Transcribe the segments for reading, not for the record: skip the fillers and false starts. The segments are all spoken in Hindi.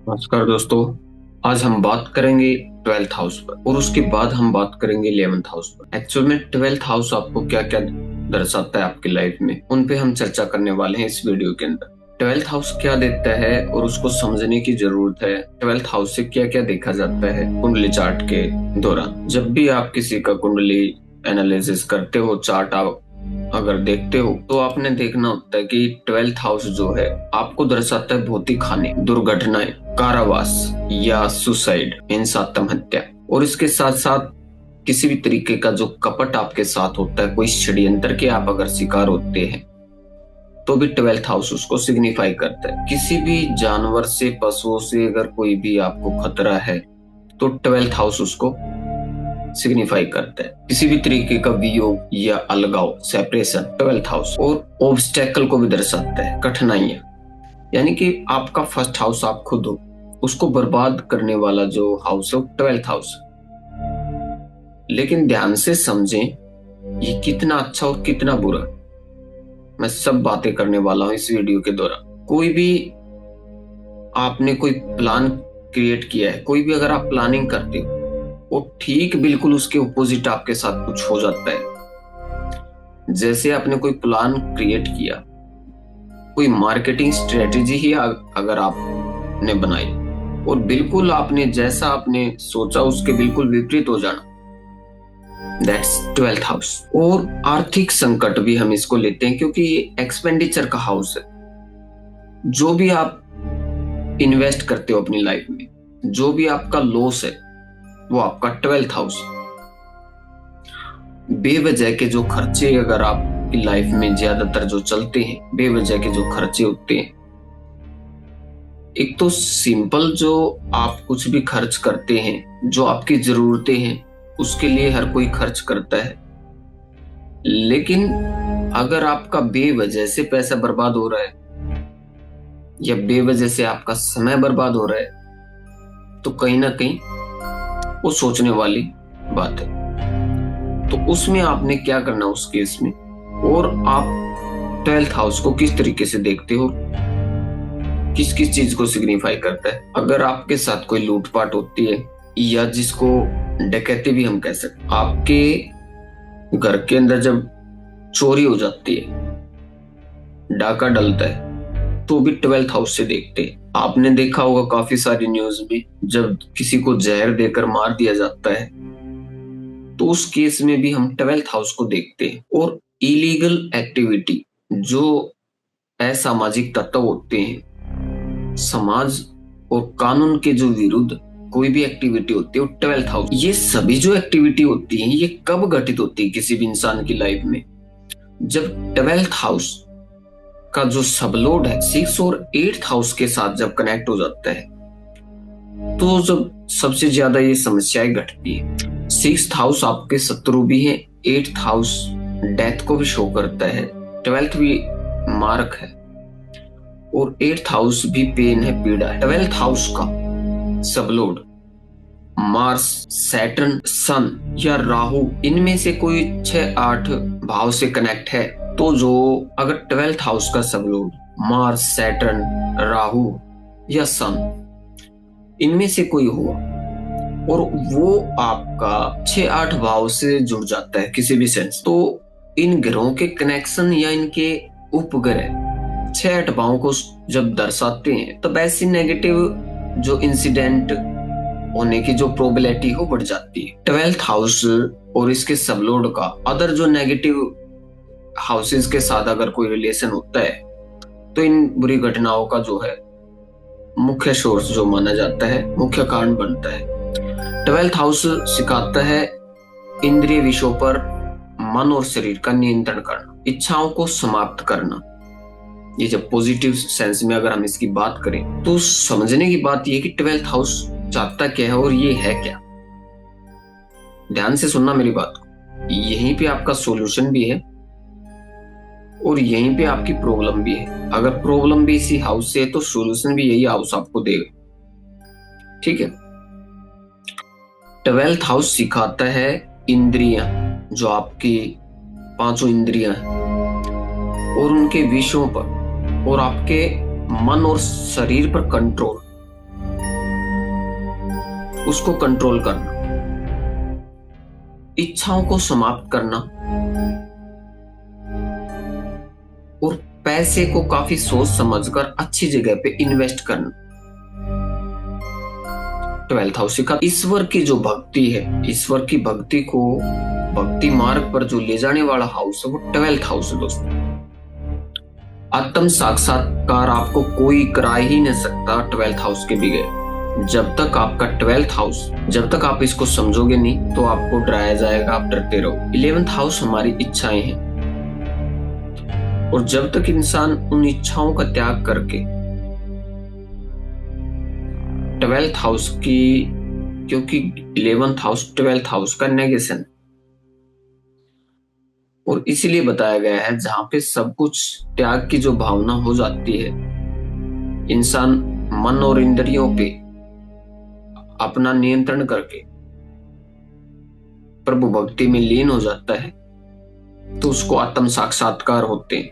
नमस्कार दोस्तों। आज हम बात करेंगे 12th हाउस पर और उसके बाद हम बात करेंगे 11th हाउस पर। एक्चुअल में 12th हाउस आपको क्या क्या दर्शाता है आपकी लाइफ में, उन पे हम चर्चा करने वाले हैं इस वीडियो के अंदर। 12th हाउस क्या देता है और उसको समझने की जरूरत है। 12th हाउस से क्या क्या देखा जाता है कुंडली चार्ट के दौरान। जब भी आप किसी का कुंडली एनालिसिस करते हो, चार्ट आप अगर देखते हो तो आपने देखना होता है कि 12th हाउस जो है आपको दर्शाता है भौतिक हानि, दुर्घटनाएं, कारावास या सुसाइड, हिंसा, आत्महत्या। और इसके साथ साथ किसी भी तरीके का जो कपट आपके साथ होता है, कोई षड्यंत्र के आप अगर शिकार होते हैं तो भी 12th हाउस उसको सिग्निफाई करता है। किसी भी जानवर से, पशुओं से अगर कोई भी आपको खतरा है तो 12th हाउस उसको सिग्निफाई करता है। किसी भी तरीके का वियोग या अलगाव, सेपरेशन, 12th हाउस। और ऑब्स्टेकल को भी दर्शाता है, कठिनाइयां। यानी कि आपका फर्स्ट हाउस आप खुद हो, उसको बर्बाद करने वाला जो हाउस है वो 12th हाउस। लेकिन ध्यान से समझें ये कितना अच्छा और कितना बुरा, मैं सब बातें करने वाला हूं इस वीडियो के दौरान। कोई भी आपने कोई प्लान क्रिएट किया है, कोई भी अगर आप प्लानिंग करते हो, वो ठीक बिल्कुल उसके ऑपोजिट आपके साथ कुछ हो जाता है। जैसे आपने कोई प्लान क्रिएट किया, कोई मार्केटिंग स्ट्रेटेजी ही अगर आपने बनाई और बिल्कुल आपने जैसा आपने सोचा उसके बिल्कुल विपरीत हो जाना, दैट्स 12th हाउस। और आर्थिक संकट भी हम इसको लेते हैं क्योंकि ये एक्सपेंडिचर का हाउस है। जो भी आप इन्वेस्ट करते हो अपनी लाइफ में, जो भी आपका लॉस है वो आपका 12th हाउस। बेवजह के जो खर्चे अगर आपकी लाइफ में ज्यादातर जो चलते हैं, बेवजह के जो खर्चे होते हैं, एक तो सिंपल जो आप कुछ भी खर्च करते हैं, जो आपकी जरूरतें हैं उसके लिए हर कोई खर्च करता है। लेकिन अगर आपका बेवजह से पैसा बर्बाद हो रहा है या बेवजह से आपका समय बर्बाद हो रहा है तो कहीं ना कहीं वो सोचने वाली बात है। तो उसमें आपने क्या करना उस केस में, और आप 12th हाउस को किस तरीके से देखते हो, किस किस चीज को सिग्निफाई करता है। अगर आपके साथ कोई लूटपाट होती है या जिसको डकैती भी हम कह सकते, आपके घर के अंदर जब चोरी हो जाती है, डाका डलता है, तो भी 12th हाउस से देखते हैं। आपने देखा होगा काफी सारी न्यूज में जब किसी को जहर देकर मार दिया जाता है तो उस केस में भी हम 12th हाउस को देखते हैं। और इलीगल एक्टिविटी, जो असामाजिक तत्व होते हैं, समाज और कानून के जो विरुद्ध कोई भी एक्टिविटी होती है वो 12th हाउस। ये सभी जो एक्टिविटी होती है ये कब घटित होती है किसी भी इंसान की लाइफ में, जब 12th हाउस का जो सबलोड है 6 और 8th हाउस के साथ जब कनेक्ट हो जाता है तो जब सबसे ज्यादा ये समस्याएं घटती है। 6th हाउस आपके शत्रु भी है, 8th हाउस डेथ को भी शो करता है, 12th भी मार्क है और 8th हाउस भी पेन है, पीड़ा है। 12th हाउस का सबलोड मार्स, सैटर्न, सन या राहु, इनमें से कोई 6-8 भाव से कनेक्ट है तो जो अगर 12th हाउस का सबलोड मार्स, सैटर्न, राहु या सन, इनमें से कोई हुआ और वो आपका 6-8 भाव से जुड़ जाता है किसी भी सेंस, तो इन ग्रहों के कनेक्शन या इनके उपग्रह 6-8 भावों को जब दर्शाते हैं तब ऐसी नेगेटिव जो इंसिडेंट होने की जो प्रोबेबिलिटी हो बढ़ जाती है। 12th हाउस और इसके सबलोड का अदर जो नेगेटिव हाउसेस के साथ अगर कोई रिलेशन होता है तो इन बुरी घटनाओं का जो है मुख्य सोर्स जो माना जाता है, मुख्य कारण बनता है। 12th हाउस सिखाता है इंद्रिय विषयों पर मन और शरीर का नियंत्रण करना, इच्छाओं को समाप्त करना। ये जब पॉजिटिव सेंस में अगर हम इसकी बात करें तो समझने की बात यह कि 12th हाउस चाहता क्या है और ये है क्या। ध्यान से सुनना मेरी बात को, यहीं पे आपका सॉल्यूशन भी है और यहीं पे आपकी प्रॉब्लम भी है। अगर प्रॉब्लम भी इसी हाउस से है तो सॉल्यूशन भी यही हाउस आपको देगा। ठीक है। 12th हाउस सिखाता है इंद्रियां, जो आपकी 5 इंद्रियां हैं और उनके विषयों पर और आपके मन और शरीर पर कंट्रोल। उसको कंट्रोल करना, इच्छाओं को समाप्त करना और पैसे को काफी सोच समझकर अच्छी जगह पे इन्वेस्ट करना। 12th हाउस का ईश्वर की जो भक्ति है, ईश्वर की भक्ति को भक्ति मार्ग पर जो ले जाने वाला हाउस है वो 12th हाउस है दोस्तों। आत्म साक्षात्कार आपको कोई करा ही नहीं सकता 12th हाउस के बगैर। जब तक आपका 12th हाउस, जब तक आप इसको समझोगे नहीं तो आपको डराया जाएगा, आप डरते रहो। 11th हाउस हमारी इच्छाएं हैं और जब तक इंसान उन इच्छाओं का त्याग करके 12th हाउस की, क्योंकि 11th हाउस 12th हाउस का नेगेशन और इसीलिए बताया गया है जहां पे सब कुछ त्याग की जो भावना हो जाती है, इंसान मन और इंद्रियों पे अपना नियंत्रण करके प्रभु भक्ति में लीन हो जाता है तो उसको आत्म साक्षात्कार होते हैं।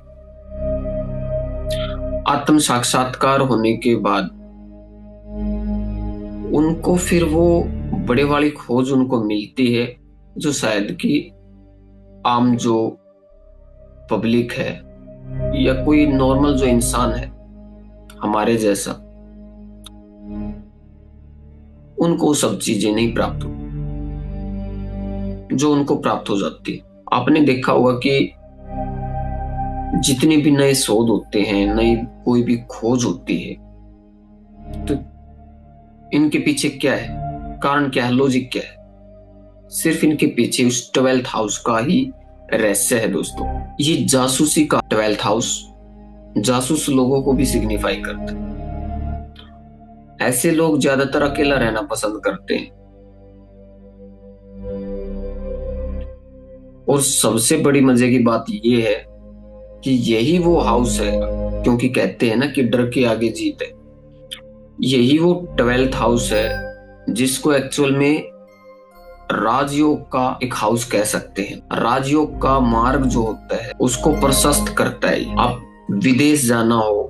आत्म साक्षात्कार होने के बाद उनको फिर वो बड़े वाली खोज उनको मिलती है जो शायद कि आम जो पब्लिक है या कोई नॉर्मल जो इंसान है हमारे जैसा, उनको सब चीजें नहीं प्राप्त हो जो उनको प्राप्त हो जाती है। आपने देखा होगा कि जितने भी नए शोध होते हैं, नई कोई भी खोज होती है, तो इनके पीछे क्या है, कारण क्या है, लॉजिक क्या है? सिर्फ इनके पीछे उस 12th हाउस का ही रहस्य है दोस्तों। ये जासूसी का 12th हाउस जासूस लोगों को भी सिग्निफाई करता है। ऐसे लोग ज्यादातर अकेला रहना पसंद करते हैं और सबसे बड़ी मजे की बात ये है कि यही वो हाउस है, क्योंकि कहते हैं ना कि डर के आगे जीत है, यही वो 12th हाउस है जिसको एक्चुअल में राजयोग का एक हाउस कह सकते हैं। राजयोग का मार्ग जो होता है उसको प्रशस्त करता है। आप विदेश जाना हो,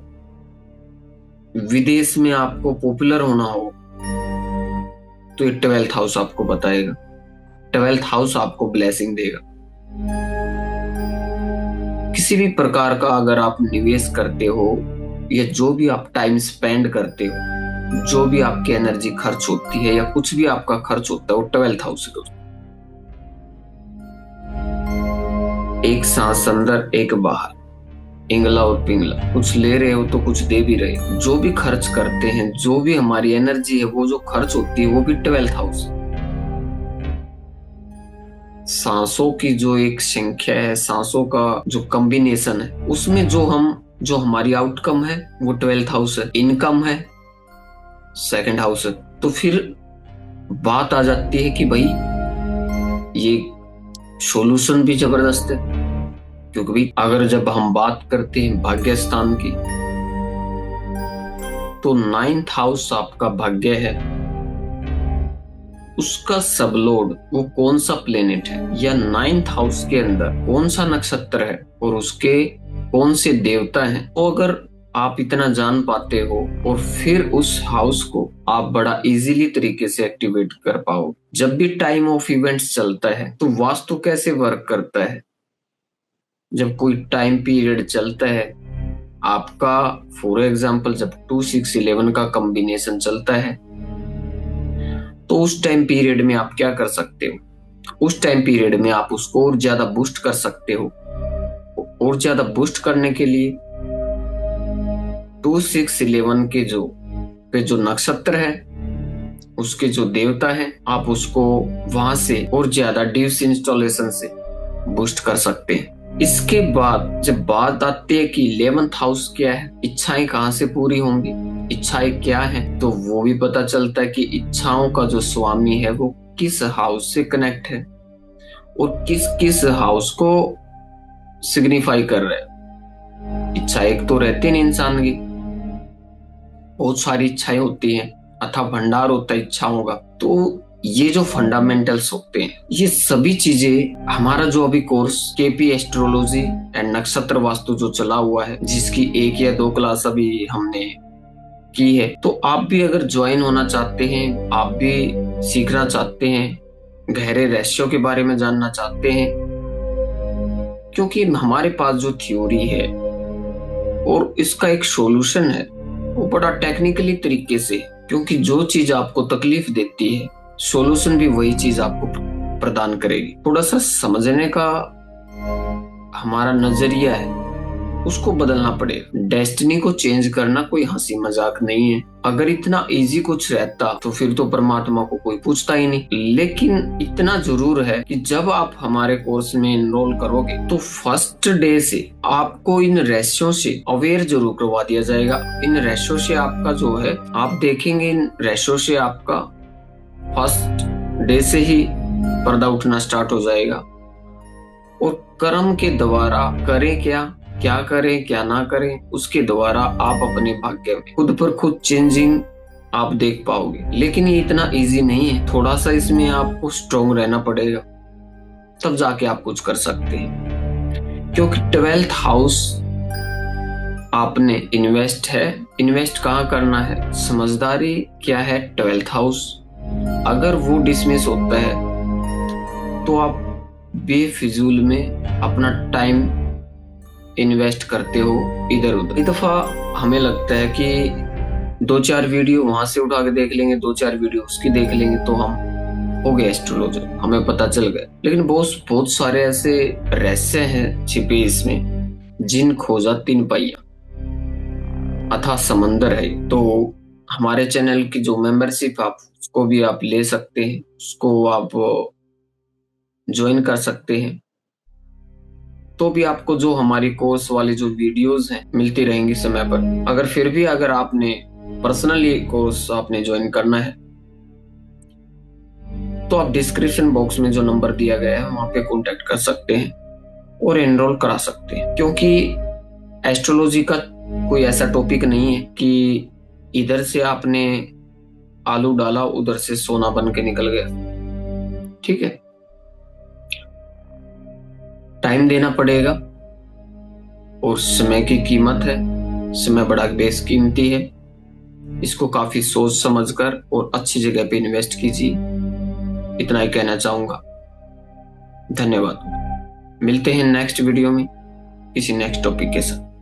विदेश में आपको पॉपुलर होना हो तो ये 12th हाउस आपको बताएगा, 12th हाउस आपको ब्लेसिंग देगा। किसी भी प्रकार का अगर आप निवेश करते हो या जो भी आप टाइम स्पेंड करते हो, जो भी आपकी एनर्जी खर्च होती है या कुछ भी आपका खर्च होता है वो 12th हाउस है। एक सांस अंदर एक बाहर, इंगला और पिंगला, कुछ ले रहे हो तो कुछ दे भी रहे हो। जो भी खर्च करते हैं, जो भी हमारी एनर्जी है वो जो खर्च होती है वो भी 12th हाउस। सांसों की जो एक संख्या है, सांसों का जो कॉम्बिनेशन है, उसमें जो हमारी आउटकम है वो 12th हाउस है। इनकम है 2nd हाउस है। तो फिर बात आ जाती है कि भाई ये सॉल्यूशन भी जबरदस्त है, क्योंकि भाई अगर जब हम बात करते हैं भाग्य स्थान की तो 9th हाउस आपका भाग्य है, उसका सबलोड वो कौन सा प्लेनेट है या 9th हाउस के अंदर कौन सा नक्षत्र है और उसके कौन से देवता हैं, तो अगर आप इतना जान पाते हो और फिर उस हाउस को आप बड़ा इजीली तरीके से एक्टिवेट कर पाओ। जब भी टाइम ऑफ इवेंट्स चलता है तो वास्तु कैसे वर्क करता है, जब कोई टाइम पीरियड चलता है आपका, फॉर एग्जांपल जब 2 6 11 का कॉम्बिनेशन चलता है तो उस टाइम पीरियड में आप क्या कर सकते हो, उस टाइम पीरियड में आप उसको और ज्यादा बूस्ट कर सकते हो। और ज्यादा बूस्ट करने के लिए 2 6 11 के जो नक्षत्र है, उसके जो देवता हैं, आप उसको वहां से और ज्यादा डीप इंस्टॉलेशन से बूस्ट कर सकते हैं। इसके बाद जब बात आती है कि 11th हाउस क्या है, इच्छाएं कहाँ से पूरी होंगी, इच्छाएं क्या है, तो वो भी पता चलता है कि इच्छाओं का जो स्वामी है वो किस हाउस से कनेक्ट है और किस किस हाउस को सिग्निफाई कर रहा है। इच्छा एक तो रहती नहीं, इंसान की बहुत सारी इच्छाएं होती हैं, अथाह भंडार होता है इच्छाओं का। तो ये जो फंडामेंटल्स होते हैं, ये सभी चीजें हमारा जो अभी कोर्स केपी एस्ट्रोलॉजी एंड नक्षत्र वास्तु जो चला हुआ है, जिसकी 1 या 2 क्लास अभी हमने की है, तो आप भी अगर ज्वाइन होना चाहते हैं, आप भी सीखना चाहते हैं, गहरे रहस्यों के बारे में जानना चाहते हैं, क्योंकि हमारे पास जो थ्योरी है और इसका एक सॉल्यूशन है वो बड़ा टेक्निकली तरीके से है। क्योंकि जो चीज आपको तकलीफ देती है, सॉल्यूशन भी वही चीज आपको प्रदान करेगी। थोड़ा सा समझने का हमारा नजरिया है, उसको बदलना पड़ेगा। डेस्टिनी को चेंज करना कोई हंसी मजाक नहीं है। अगर इतना इजी कुछ रहता तो फिर तो परमात्मा को कोई पूछता ही नहीं। लेकिन इतना जरूर है कि जब आप हमारे कोर्स में एनरोल करोगे तो फर्स्ट डे से आपको इन रहस्यों से अवेयर जरूर करवा दिया जाएगा। इन रहस्यों से आपका जो है, आप देखेंगे इन रहस्यों से आपका फर्स्ट डे से ही पर्दा उठना स्टार्ट हो जाएगा। और कर्म के द्वारा करें क्या करें क्या ना करें, उसके द्वारा आप अपने भाग्य में खुद पर खुद चेंजिंग आप देख पाओगे। लेकिन ये इतना इजी नहीं है, थोड़ा सा इसमें आपको स्ट्रोंग रहना पड़ेगा, तब जाके आप कुछ कर सकते हैं। क्योंकि 12th हाउस आपने इन्वेस्ट कहाँ करना है, समझदारी क्या है 12th हाउस। अगर वो डिसमिस होता है तो आप बेफिजूल में अपना टाइम इन्वेस्ट करते हो इधर उधर। एक दफा हमें लगता है कि 2-4 वीडियो वहां से उठा के देख लेंगे, 2-4 वीडियो उसकी देख लेंगे तो हम हो गए एस्ट्रोलॉजर, हमें पता चल गया। लेकिन बहुत सारे ऐसे रहस्य हैं छिपे इसमें, जिन खोजा 3 पहिया अथाह समंदर है। तो हमारे चैनल की जो मेंबरशिप आप उसको भी आप ले सकते हैं, उसको आप ज्वाइन कर सकते हैं। तो भी आपको जो हमारी कोर्स वाली जो वीडियोस हैं मिलती रहेंगी समय पर। अगर फिर भी अगर आपने पर्सनली कोर्स आपने ज्वाइन करना है तो आप डिस्क्रिप्शन बॉक्स में जो नंबर दिया गया है वहां पे कांटेक्ट कर सकते हैं और एनरोल करा सकते हैं। क्योंकि एस्ट्रोलॉजी का कोई ऐसा टॉपिक नहीं है कि इधर से आपने आलू डाला उधर से सोना बन के निकल गया। ठीक है, टाइम देना पड़ेगा और समय की कीमत है, समय बड़ा बेशकीमती है। इसको काफी सोच समझकर और अच्छी जगह पे इन्वेस्ट कीजिए, इतना ही कहना चाहूंगा। धन्यवाद। मिलते हैं नेक्स्ट वीडियो में किसी नेक्स्ट टॉपिक के साथ।